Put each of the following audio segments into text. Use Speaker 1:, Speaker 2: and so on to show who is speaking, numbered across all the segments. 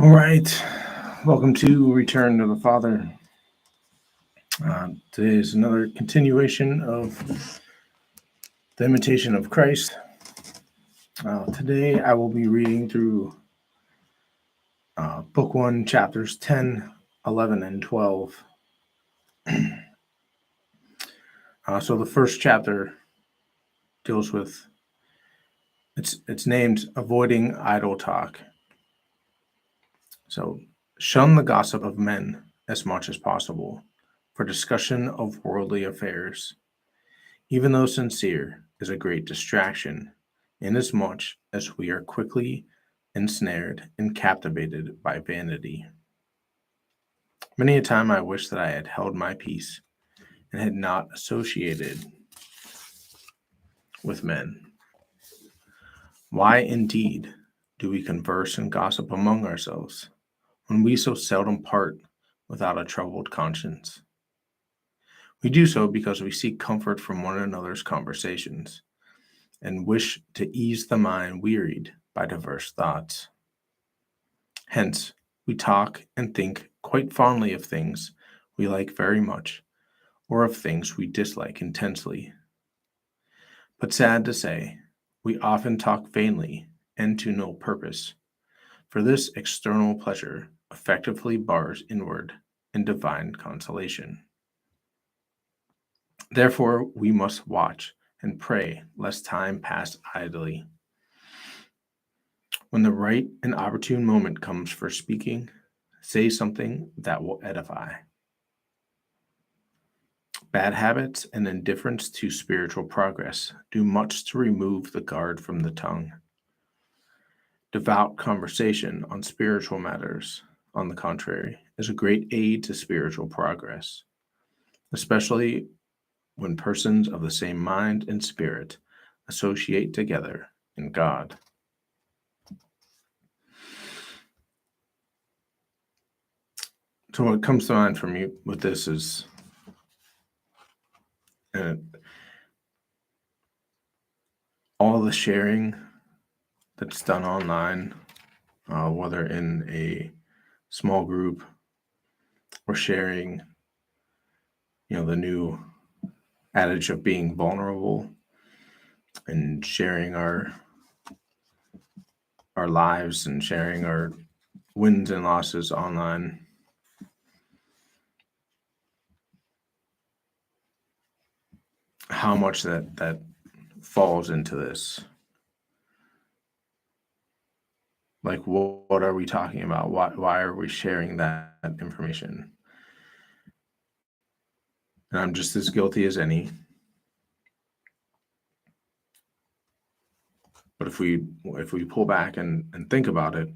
Speaker 1: All right. Welcome to Return to the Father. Today is another continuation of the Imitation of Christ. Today I will be reading through Book 1, chapters 10, 11, and 12. So the first chapter deals with, it's named Avoiding Idle Talk. So shun the gossip of men as much as possible for discussion of worldly affairs, even though sincere, is a great distraction, inasmuch as we are quickly ensnared and captivated by vanity. Many a time I wish that I had held my peace and had not associated with men. Why, indeed, do we converse and gossip among ourselves, when we so seldom part without a troubled conscience? We do so because we seek comfort from one another's conversations, and wish to ease the mind wearied by diverse thoughts. Hence, we talk and think quite fondly of things we like very much, or of things we dislike intensely. But sad to say, we often talk vainly and to no purpose, for this external pleasure effectively bars inward and divine consolation. Therefore, we must watch and pray lest time pass idly. When the right and opportune moment comes for speaking, say something that will edify. Bad habits and indifference to spiritual progress do much to remove the guard from the tongue. Devout conversation on spiritual matters, on the contrary, is a great aid to spiritual progress, especially when persons of the same mind and spirit associate together in God. So what comes to mind for me with this is uh, all the sharing that's done online, whether in a small group or sharing, the new adage of being vulnerable and sharing our lives and sharing our wins and losses online. How much that falls into this. Like, what are we talking about? Why are we sharing that information? And I'm just as guilty as any. But if we pull back and think about it,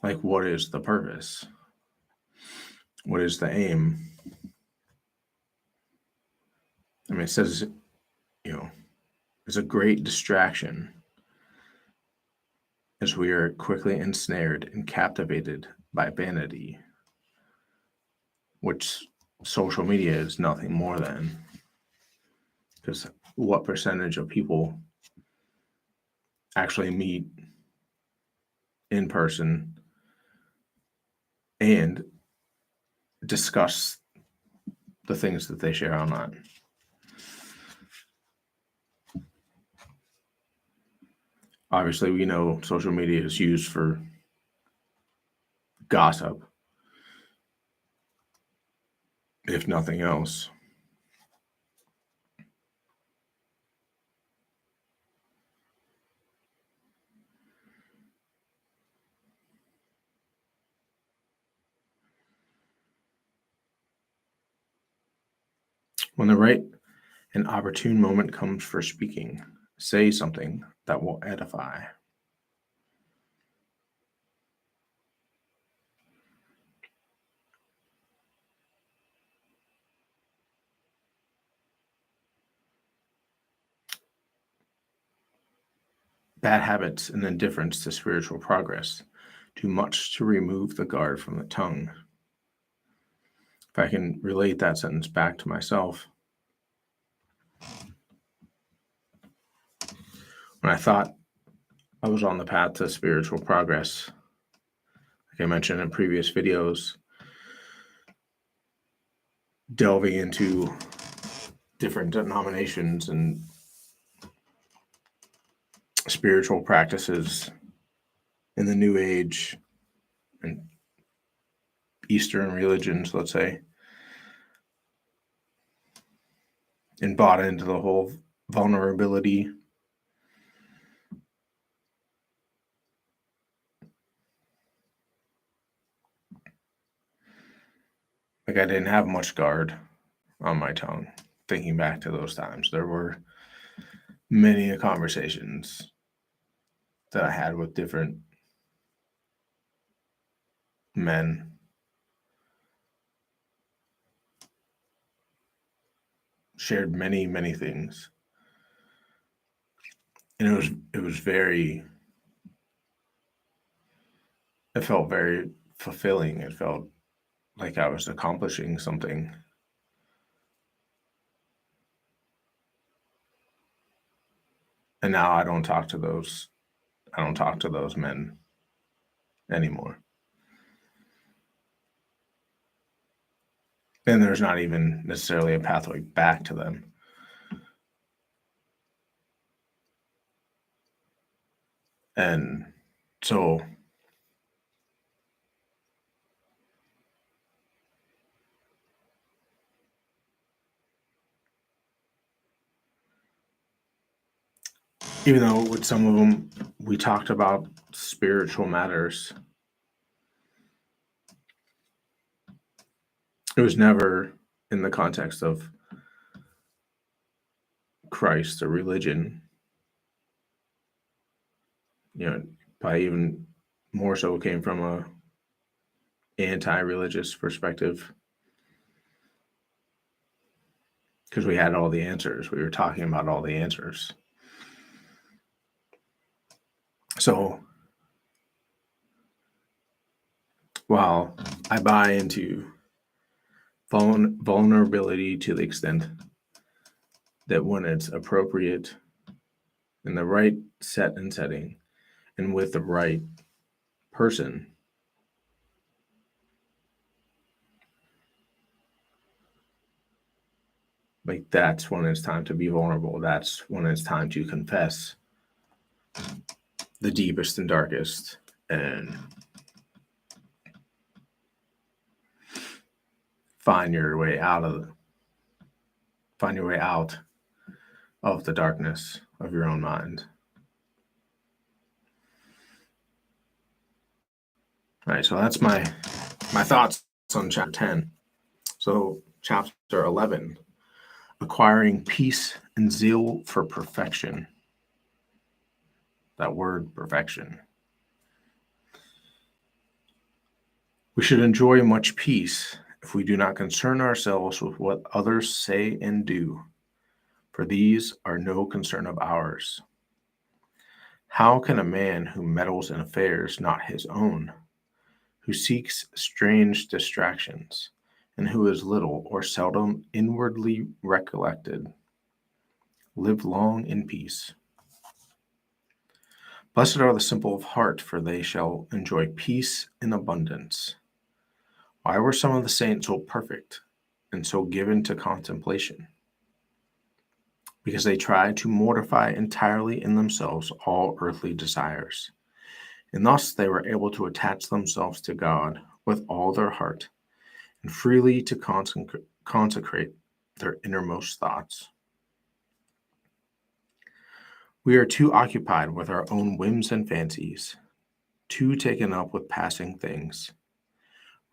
Speaker 1: like, what is the purpose? What is the aim? I mean, it says, it's a great distraction as we are quickly ensnared and captivated by vanity, which social media is nothing more than. Because what percentage of people actually meet in person and discuss the things that they share online? Obviously, we know social media is used for gossip, if nothing else. When the right and opportune moment comes for speaking, say something that will edify. Bad habits and indifference to spiritual progress do much to remove the guard from the tongue. If I can relate that sentence back to myself, when I thought I was on the path to spiritual progress, like I mentioned in previous videos, delving into different denominations and spiritual practices in the New Age and Eastern religions, let's say, and bought into the whole vulnerability. Like I didn't have much guard on my tongue. Thinking back to those times, there were many conversations that I had with different men, shared many things, and it felt very fulfilling. It felt like I was accomplishing something. And now I don't talk to those men anymore. And there's not even necessarily a pathway back to them. And so even though with some of them we talked about spiritual matters, it was never in the context of Christ or religion. Probably even more so came from a anti-religious perspective, because we had all the answers. We were talking about all the answers. So while I buy into vulnerability to the extent that when it's appropriate in the right set and setting and with the right person, like that's when it's time to be vulnerable. That's when it's time to confess the deepest and darkest and find your way out of the darkness of your own mind. All right, so that's my thoughts on chapter 10. So chapter 11, acquiring peace and zeal for perfection. That word, perfection. We should enjoy much peace if we do not concern ourselves with what others say and do, for these are no concern of ours. How can a man who meddles in affairs not his own, who seeks strange distractions, and who is little or seldom inwardly recollected, live long in peace? Blessed are the simple of heart, for they shall enjoy peace in abundance. Why were some of the saints so perfect and so given to contemplation? Because they tried to mortify entirely in themselves all earthly desires, and thus they were able to attach themselves to God with all their heart and freely to consecrate their innermost thoughts. We are too occupied with our own whims and fancies, too taken up with passing things.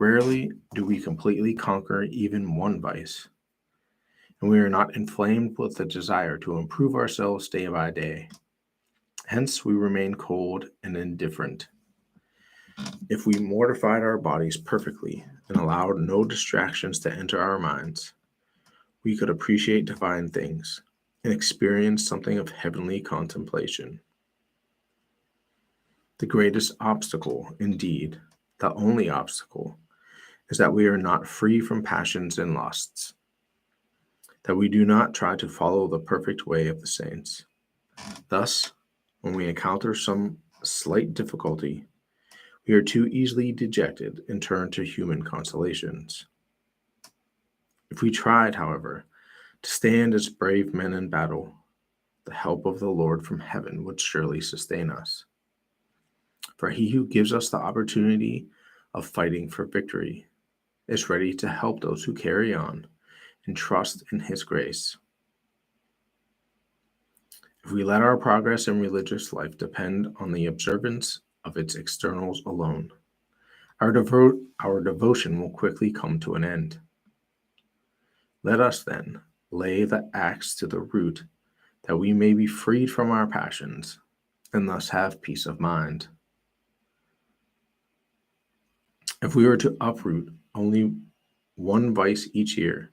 Speaker 1: Rarely do we completely conquer even one vice, and we are not inflamed with the desire to improve ourselves day by day. Hence, we remain cold and indifferent. If we mortified our bodies perfectly and allowed no distractions to enter our minds, we could appreciate divine things and experience something of heavenly contemplation. The greatest obstacle, indeed, the only obstacle, is that we are not free from passions and lusts, that we do not try to follow the perfect way of the saints. Thus, when we encounter some slight difficulty, We are too easily dejected and turn to human consolations. If we tried, however, to stand as brave men in battle, the help of the Lord from heaven would surely sustain us. For he who gives us the opportunity of fighting for victory is ready to help those who carry on and trust in his grace. If we let our progress in religious life depend on the observance of its externals alone, our devotion will quickly come to an end. Let us then lay the axe to the root that we may be freed from our passions and thus have peace of mind. If we were to uproot only one vice each year,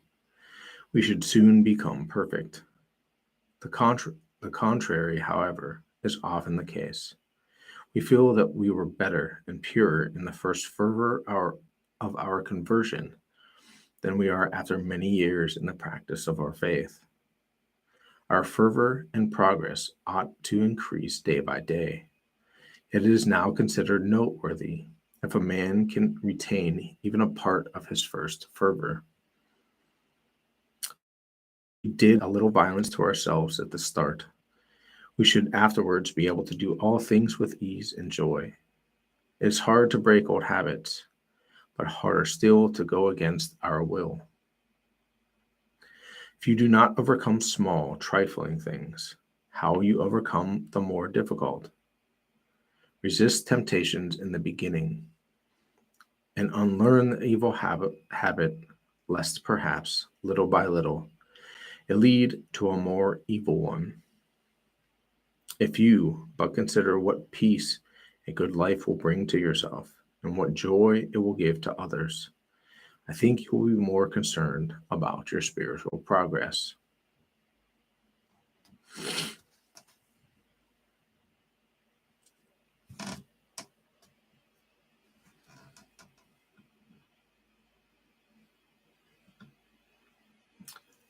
Speaker 1: we should soon become perfect. The contrary, however, is often the case. We feel that we were better and purer in the first fervor of our conversion than we are after many years in the practice of our faith. Our fervor and progress ought to increase day by day. It is now considered noteworthy if a man can retain even a part of his first fervor. We did a little violence to ourselves at the start. We should afterwards be able to do all things with ease and joy. It is hard to break old habits, but harder still to go against our will. If you do not overcome small, trifling things, how will you overcome the more difficult? Resist temptations in the beginning and unlearn the evil habit, lest perhaps, little by little, it lead to a more evil one. If you but consider what peace a good life will bring to yourself and what joy it will give to others, I think you will be more concerned about your spiritual progress.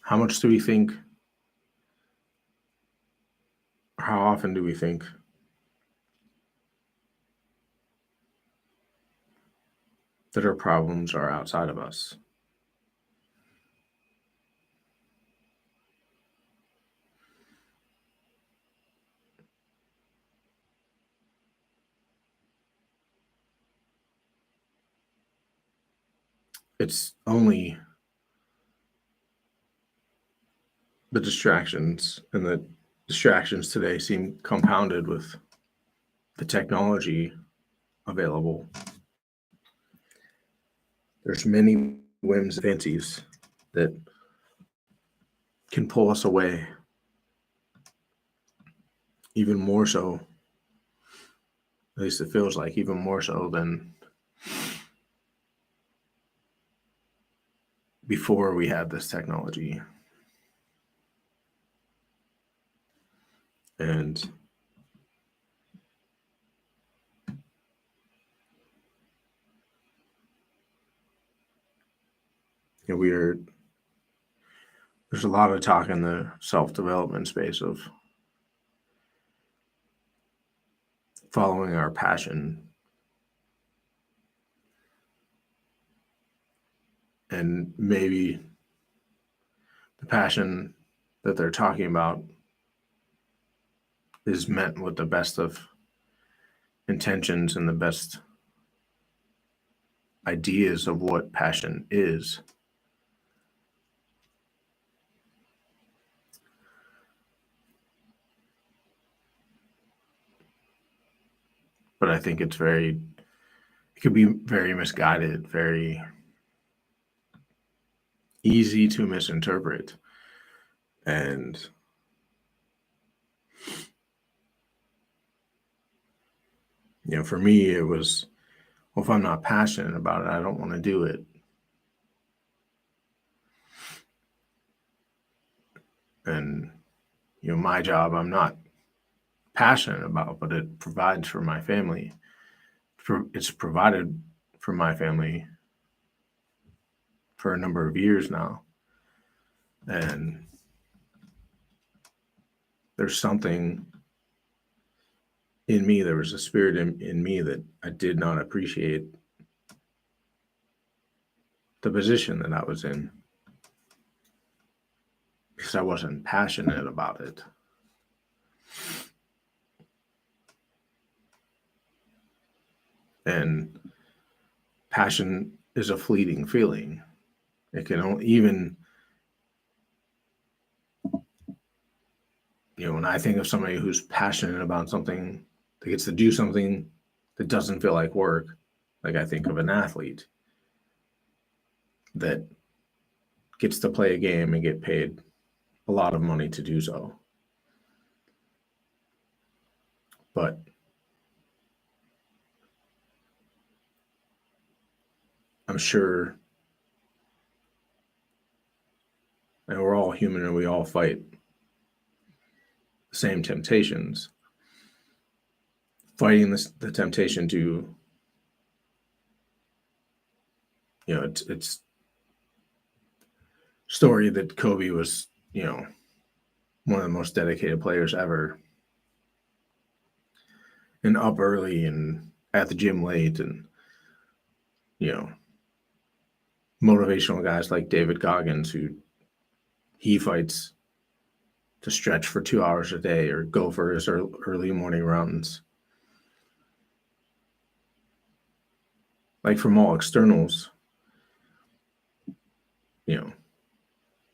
Speaker 1: How much do we think, or how often do we think that our problems are outside of us? It's only the distractions, and the distractions today seem compounded with the technology available. There's many whims and fancies that can pull us away, even more so, at least it feels like, even more so than before we had this technology. And there's a lot of talk in the self-development space of following our passion. And maybe the passion that they're talking about is meant with the best of intentions and the best ideas of what passion is. But I think it could be very misguided, very easy to misinterpret. And for me, it was, well, if I'm not passionate about it, I don't want to do it. And my job, I'm not passionate about, but it provides for my family. It's provided for my family for a number of years now. And there's something in me, there was a spirit in me that I did not appreciate the position that I was in because I wasn't passionate about it. And passion is a fleeting feeling. It can only, even, when I think of somebody who's passionate about something, that gets to do something that doesn't feel like work, like I think of an athlete that gets to play a game and get paid a lot of money to do so. But I'm sure, and we're all human and we all fight the same temptations. Fighting the temptation to, it's story that Kobe was, one of the most dedicated players ever, and up early and at the gym late, and motivational guys like David Goggins, who he fights to stretch for 2 hours a day or go for his early morning runs. Like, from all externals,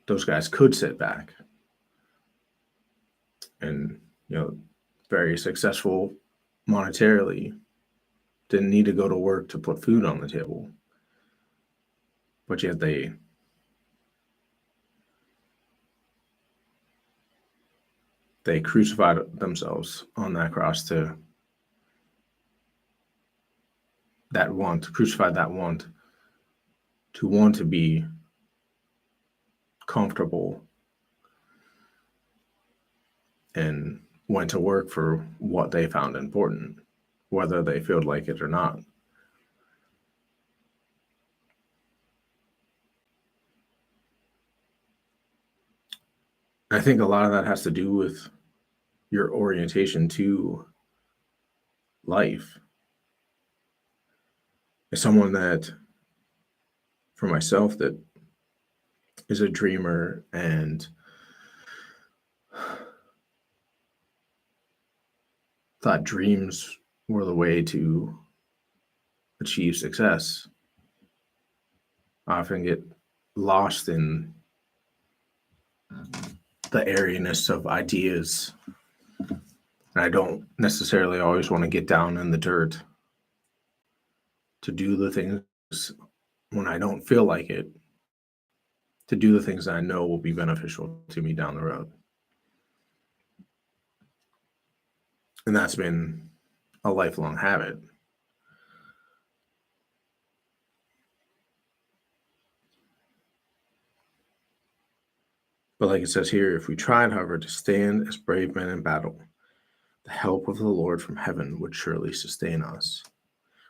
Speaker 1: those guys could sit back and, very successful monetarily, didn't need to go to work to put food on the table. But yet they crucified themselves on that cross to crucify that want to be comfortable, and went to work for what they found important, whether they felt like it or not. I think a lot of that has to do with your orientation to life. As someone that, for myself, that is a dreamer and thought dreams were the way to achieve success, I often get lost in the airiness of ideas. And I don't necessarily always want to get down in the dirt to do the things when I don't feel like it, to do the things that I know will be beneficial to me down the road. And that's been a lifelong habit. But like it says here, if we tried, however, to stand as brave men in battle, the help of the Lord from heaven would surely sustain us.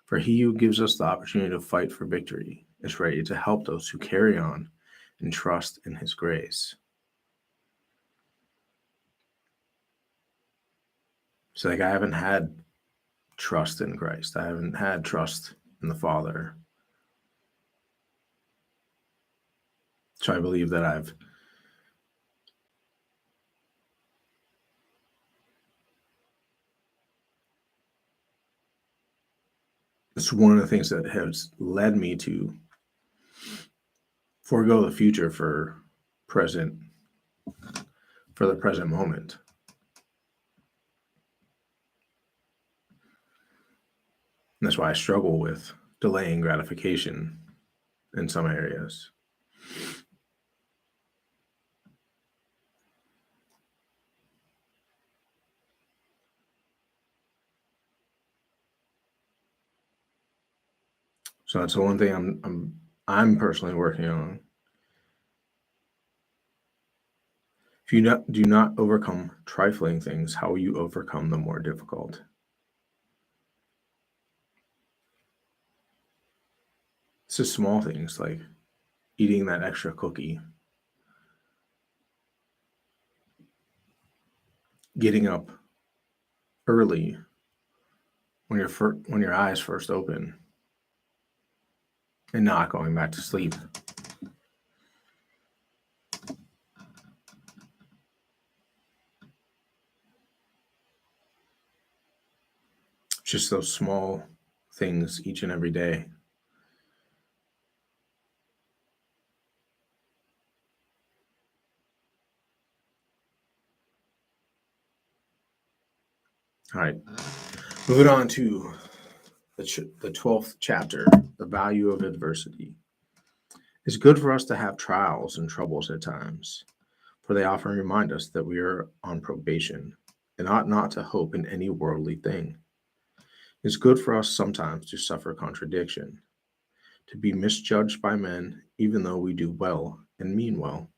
Speaker 1: For he who gives us the opportunity to fight for victory is ready to help those who carry on and trust in his grace. So, I haven't had trust in Christ. I haven't had trust in the Father. So I believe that it's one of the things that has led me to forego the future for the present moment. And that's why I struggle with delaying gratification in some areas. So that's the one thing I'm personally working on. If you do not overcome trifling things, how will you overcome the more difficult? It's just small things like eating that extra cookie, getting up early when your eyes first open and not going back to sleep. Just those small things each and every day. All right, moving on to the 12th chapter, the value of adversity. It's good for us to have trials and troubles at times, for they often remind us that we are on probation and ought not to hope in any worldly thing. It's good for us sometimes to suffer contradiction, to be misjudged by men, even though we do well and mean well.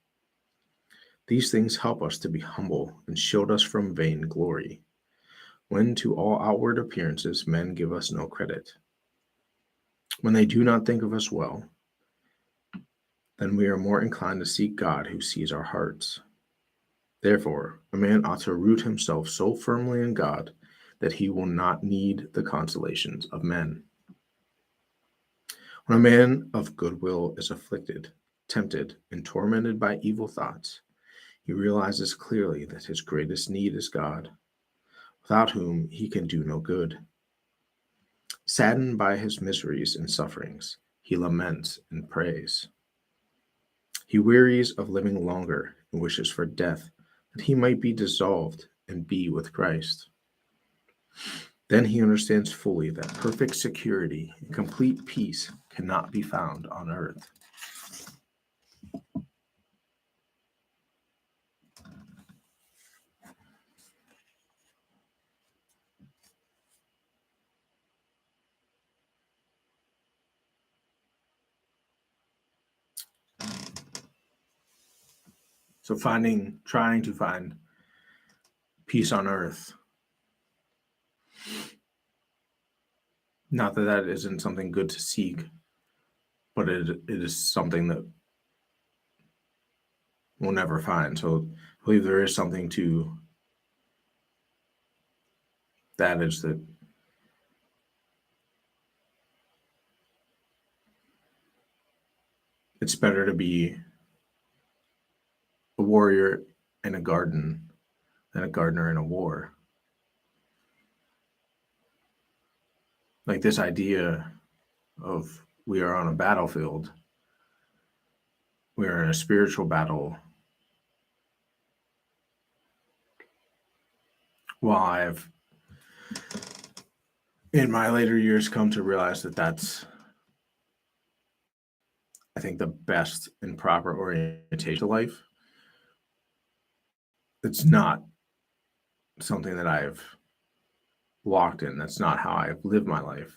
Speaker 1: These things help us to be humble and shield us from vain glory, when to all outward appearances men give us no credit. When they do not think of us well, then we are more inclined to seek God who sees our hearts. Therefore, a man ought to root himself so firmly in God that he will not need the consolations of men. When a man of good will is afflicted, tempted, and tormented by evil thoughts, he realizes clearly that his greatest need is God, without whom he can do no good. Saddened by his miseries and sufferings, he laments and prays. He wearies of living longer and wishes for death, that he might be dissolved and be with Christ. Then he understands fully that perfect security and complete peace cannot be found on earth. So trying to find peace on earth. Not that that isn't something good to seek, but it is something that we'll never find. So I believe there is something to that is that it's better to be a warrior in a garden than a gardener in a war. Like this idea of we are on a battlefield, we are in a spiritual battle. While I've in my later years come to realize that that's, I think, the best and proper orientation to life. It's not something that I've walked in. That's not how I've lived my life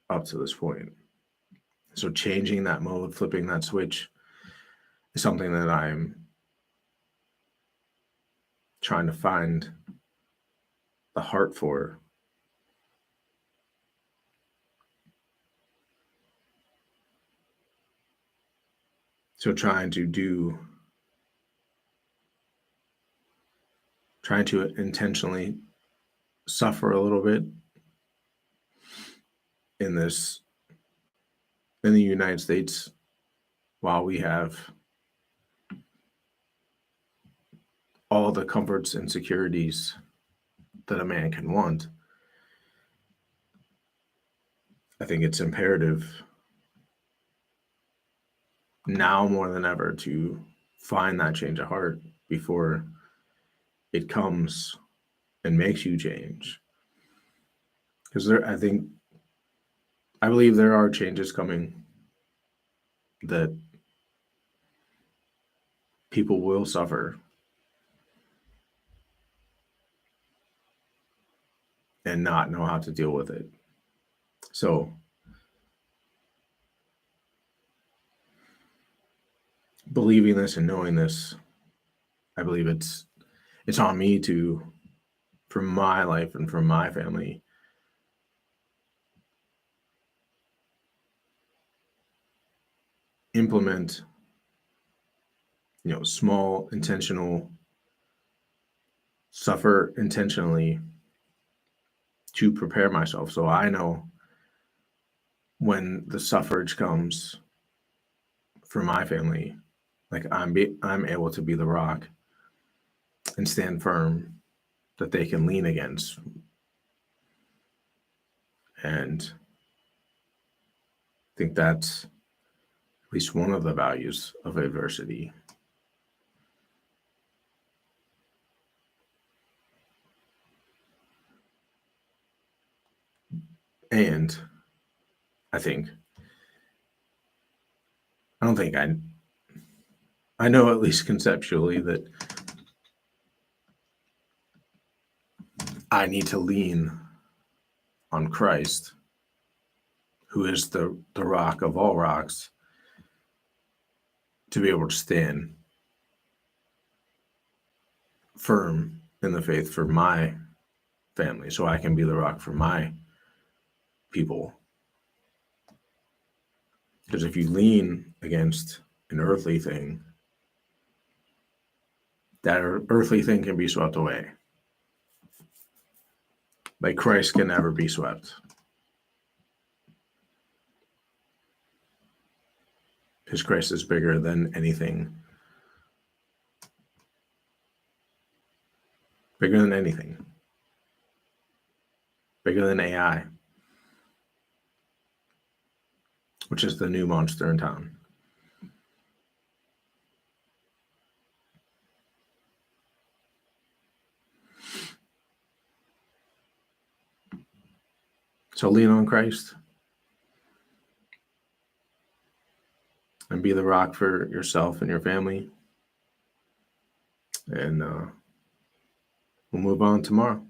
Speaker 1: up to this point. So changing that mode, flipping that switch is something that I'm trying to find the heart for. So trying to intentionally suffer a little bit in the United States while we have all the comforts and securities that a man can want. I think it's imperative now more than ever to find that change of heart before it comes and makes you change. Because I believe there are changes coming that people will suffer and not know how to deal with it. So believing this and knowing this, I believe it's on me to, for my life and for my family, implement, small intentional, suffer intentionally to prepare myself. So I know when the suffrage comes for my family, like I'm able to be the rock and stand firm that they can lean against. And I think that's at least one of the values of adversity. And I don't think I know at least conceptually that I need to lean on Christ, who is the rock of all rocks, to be able to stand firm in the faith for my family, so I can be the rock for my people. Because if you lean against an earthly thing, that earthly thing can be swept away. Like Christ can never be swept. Because Christ is bigger than anything. Bigger than anything. Bigger than AI, which is the new monster in town. So lean on Christ and be the rock for yourself and your family. And we'll move on tomorrow.